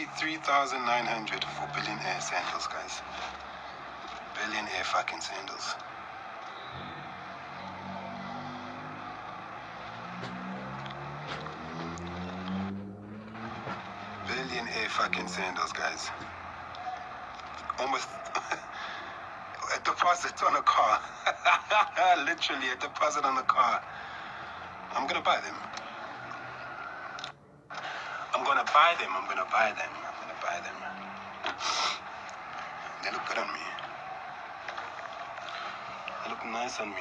$23,900 for billionaire sandals, guys. Billionaire fucking sandals. Billionaire fucking sandals, guys. Almost a deposit on a car. Literally a deposit on a car. I'm gonna buy them. I'm gonna buy them. They look good on me. They look nice on me.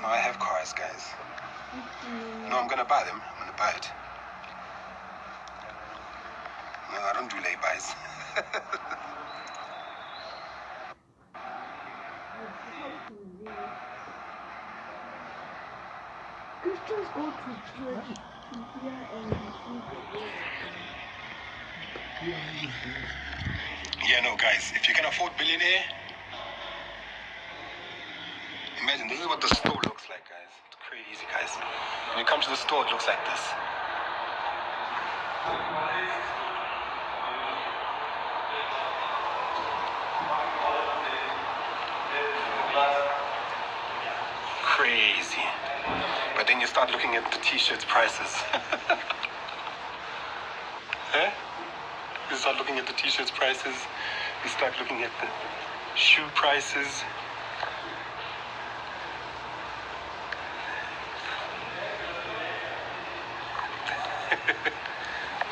No, I have cars, guys. No, I'm gonna buy them. I'm gonna buy it. No, I don't do lay-bys. Christians go to church to hear and receive the word. Yeah, no, guys, if you can afford billionaire, imagine this is what the store looks like, guys. It's crazy, guys. When you come to the store, it looks like this. Crazy. But then you start looking at the t-shirts prices. Huh? You start looking at the t-shirts prices. You start looking at the shoe prices.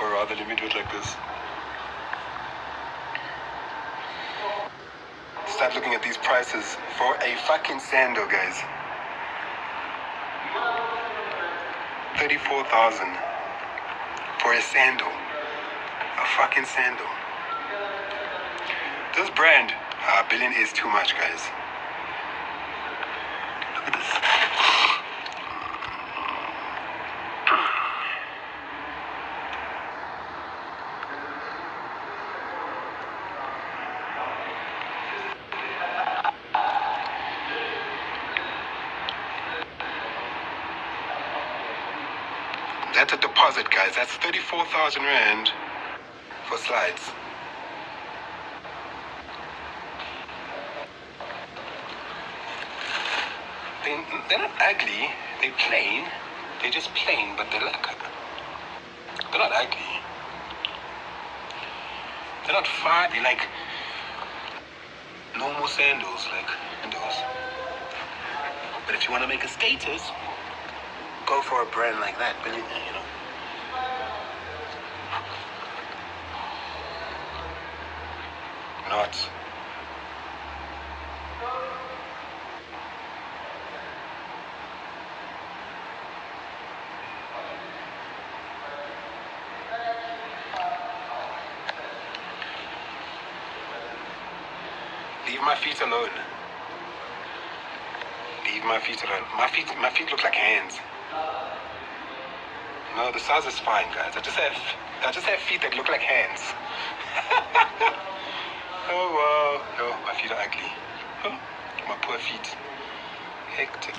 Or rather, let me do it like this. Start looking at these prices for a fucking sandal, guys. 34,000 for a sandal. A fucking sandal. This brand, billion is too much, guys. Look at this. That's a deposit, guys. That's 34,000 rand for slides. They're not ugly. They're plain. They're just plain, but they're not ugly. They're not far. They're like normal sandals, like those. But if you want to make a status, go for a brand like that, billionaire, you know. Not. Leave my feet alone. Leave my feet alone. My feet look like hands. No, the size is fine, guys. I just have feet that look like hands. Oh wow. No, my feet are ugly. Oh, my poor feet. Hectic.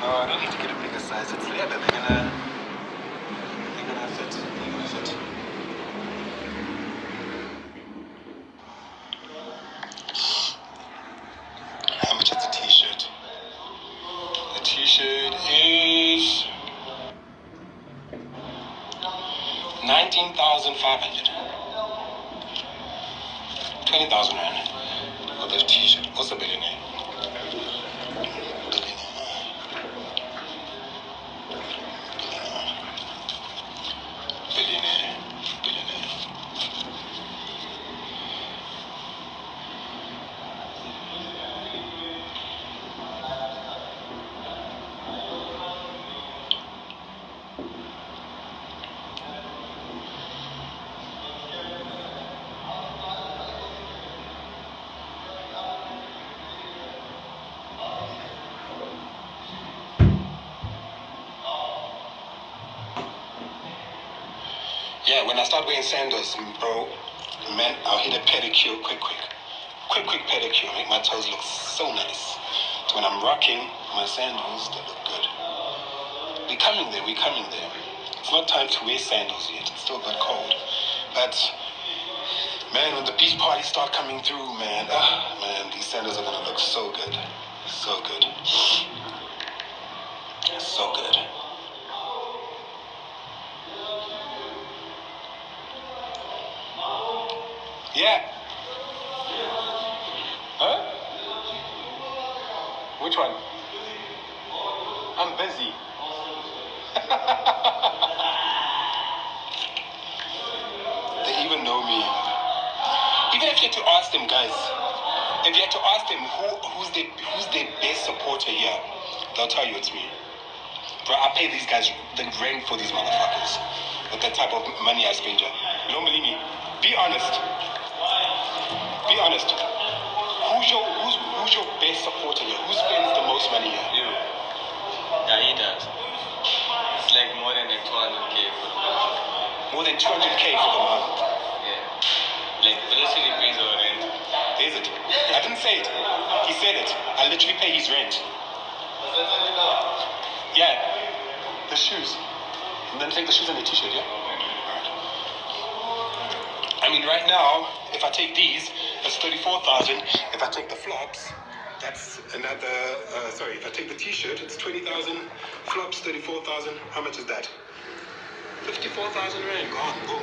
No, I don't need to get a bigger size. It's leather. They're gonna fit. How much is the t-shirt? The t-shirt is 19,500. 20,000 rand for this t-shirt. Also billionaire. Yeah, when I start wearing sandals, bro, Man, I'll hit a pedicure quick pedicure, make my toes look so nice. So when I'm rocking my sandals, they look good. We're coming there. It's not time to wear sandals yet. It's still a bit cold. But, man, when the beach parties start coming through, man, these sandals are going to look so good. So good. So good. Yeah. Huh? Which one? I'm busy. They even know me. Even if you had to ask them, guys, if you had to ask them who's their best supporter here, they'll tell you it's me. Bro, I pay these guys the rent for these motherfuckers with the type of money I spend here. You don't believe me? Be honest. Be honest. Who's your best supporter here? Who spends the most money here? You. Yeah, he does. It's like more than like 200k for the month. More than 200k for the month. Yeah. Like, literally pays our rent. Is it? I didn't say it. He said it. I literally pay his rent. Yeah. The shoes. And then take the shoes and the t-shirt, yeah? I mean, right now, if I take these, that's 34,000. If I take the flops, that's another, if I take the t-shirt, it's 20,000. Flops, 34,000. How much is that? 54,000 rand. Gone, boom.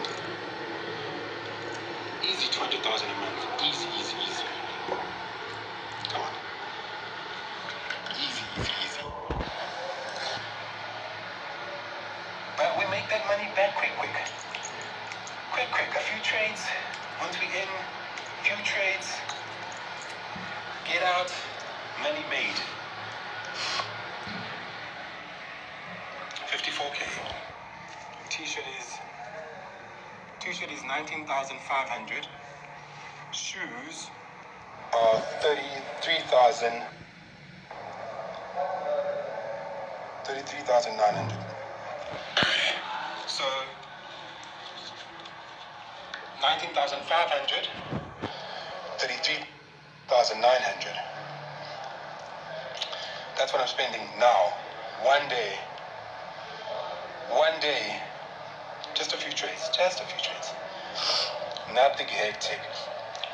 Easy 200,000 a month. Easy. Come on. Easy. But we make that money back quick. A few trades. Once we in, few trades. Get out. Money made. 54k. T-shirt is 19,500. Shoes are 33,900. So 19,500, 33,900. That's what I'm spending now. One day. Just a few trades. Nothing hectic.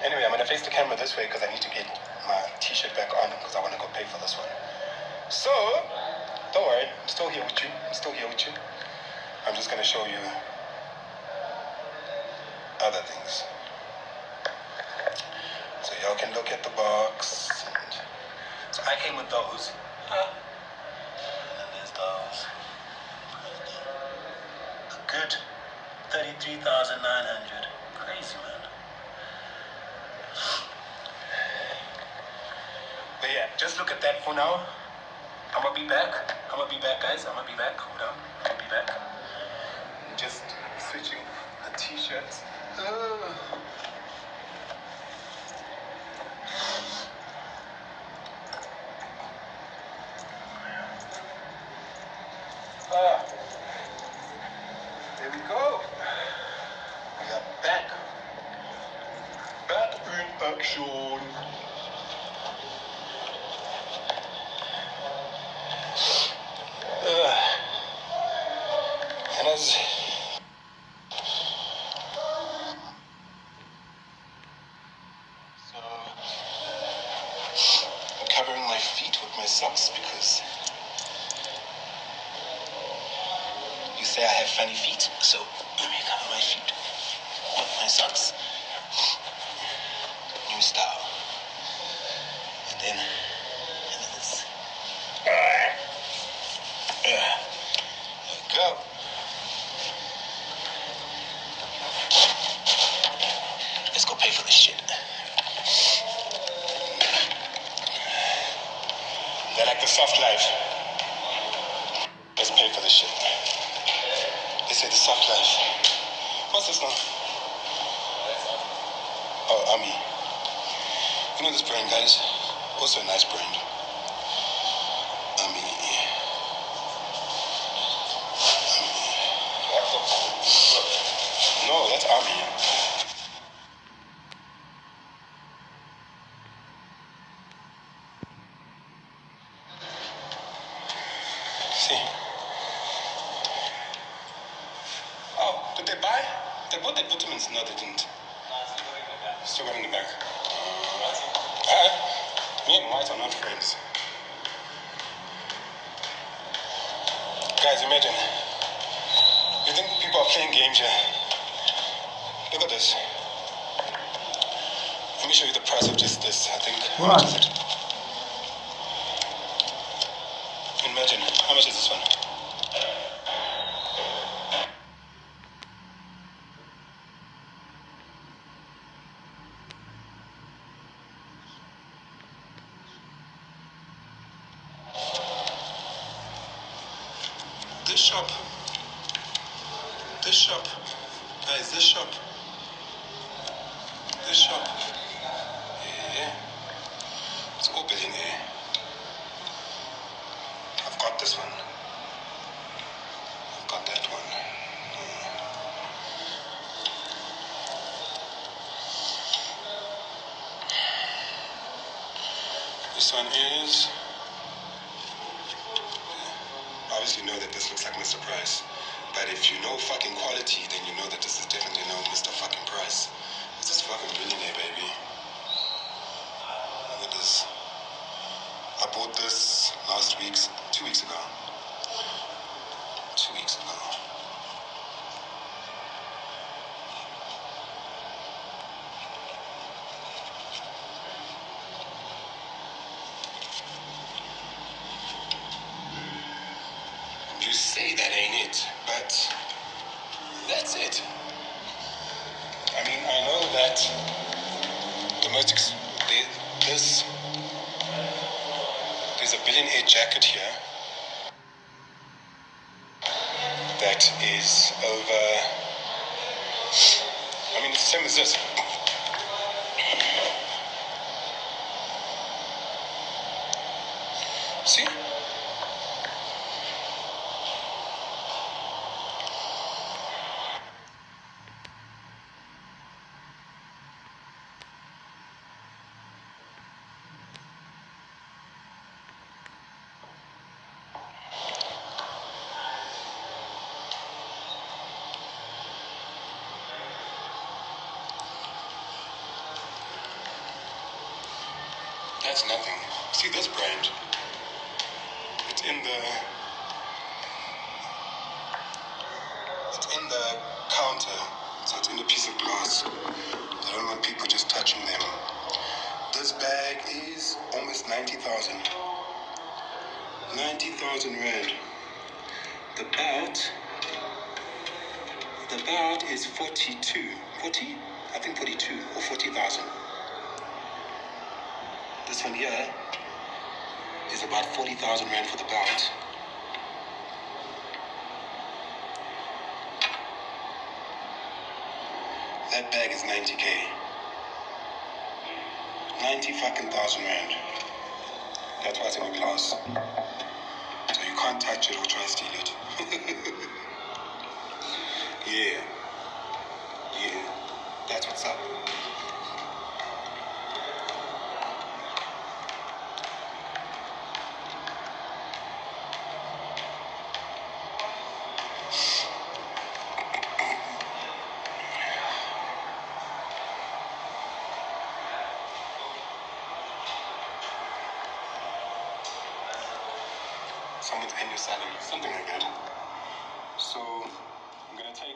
Anyway, I'm going to face the camera this way because I need to get my t-shirt back on because I want to go pay for this one. So, don't worry. I'm still here with you. I'm just going to show you other things. So y'all can look at the box. So I came with those. And then there's those. A good 33,900. Crazy, man. But yeah, just look at that for now. I'm gonna be back, guys. Hold on. I'm gonna be back. Just switching the t-shirts. There we go. We are back. Back in action. And as so, I'm covering my feet with my socks because you say I have funny feet, so let me cover my feet with my socks. New style. And then this. There we go. Let's go pay for this shit. They like the soft life. Let's pay for this shit. They say the soft life. What's this now? Oh, Ami. You know this brand, guys? Also a nice brand. Ami. No, that's Ami. No, they didn't. Still got in the back. Me and White are not friends. Guys, imagine. You think people are playing games here? Look at this. Let me show you the price of just this, I think. How much is it? Imagine. How much is this one? This shop, yeah, it's all billionaire. I've got this one, I've got that one. This one is, obviously know that this looks like Mr. Price. But if you know fucking quality, then you know that this is definitely no Mr. fucking Price. This is fucking billionaire, baby. Look at this. I bought this last week, 2 weeks ago. 2 weeks ago. You say that ain't it, but that's it. I mean, I know that there's a billionaire jacket here that is over, I mean, it's the same as this. See? That's nothing. See this brand? It's in the counter, so it's in a piece of glass. I don't want people just touching them. This bag is almost 90,000. 90,000 rand. The belt is 42. 40? I think 42 or 40,000. This one here is about 40,000 rand for the belt. That bag is 90k. 90 fucking thousand rand. That's why it's in a glass. So you can't touch it or try to steal it. Yeah. That's what's up. Someone's annual salary, something like that. So I'm gonna take